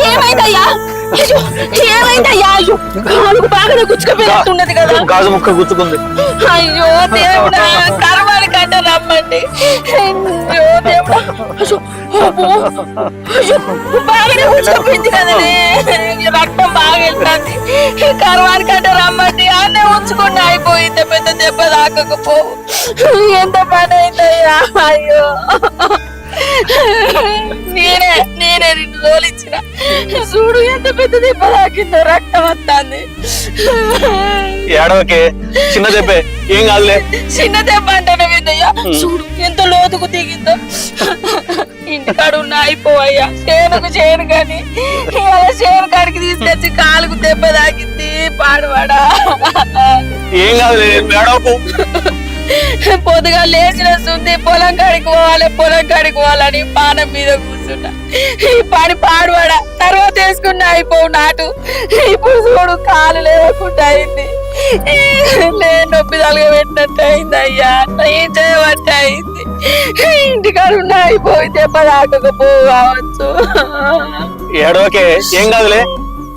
ఏమైందయ్యా? అయ్యో, ఏమైందయ్యా? అయ్యో, కాలుకు బాగానే గుచ్చుకుపోయినట్టున్నది కదా. గాజు ముక్క గుచ్చుకుంది. అయ్యో దేవుడా, కర్మాని కంట రమ్మండి. అయ్యో దేవుడా, అయ్యో, అబ్బో, అయ్యో, బాగానే గుచ్చుకుపోయింది కదనే. రక్తం బాగా వెళ్తుంది. కర్మాని కంట రమ్మండి. అన్నే ఉంచుకుండా అయిపోయింది. పెద్ద దెబ్బ తాకకపోవు. ఎంత పని అయిందయ్యా? అయ్యో, నేనే నిన్ను తోలిచ్చిన. చూడు ఎంత పెద్ద దెబ్బ తాకిందో, రక్తం వస్తుంది. ఏడవకే, చిన్న దెబ్బే, ఏం కాదులే. చిన్న దెబ్బ అంటేనే విందయ్యా. చూడు ఎంత లోతుకు దిగిందో. ఇంటికాడు ఉన్న అయిపోవయ్యా. చేను కానీ ఇలా చేను కాడికి తీసుకొచ్చి కాలుకు దెబ్బ తాకింది. పాడువాడా, ఏం కాదులే, ఏడవకు. పొద్దుగా లేచినస్తుంది. పొలం కాడికి పోవాలని పానం మీద కూర్చుంటా. ఈ పని పాడువాడా, తర్వాత వేసుకున్నా అయిపోవు నాటు. ఇప్పుడు చూడు కాలు లేవకుండా అయింది. నొప్పి తలగబెట్టినట్టు అయింది అయ్యా. ఏం చేయబట్టి అయింది. ఇంటికాడ ఉన్న అయిపోయి దెబ్బ తాకకపోవచ్చు. ఏడవకే, ఏం కాదులే.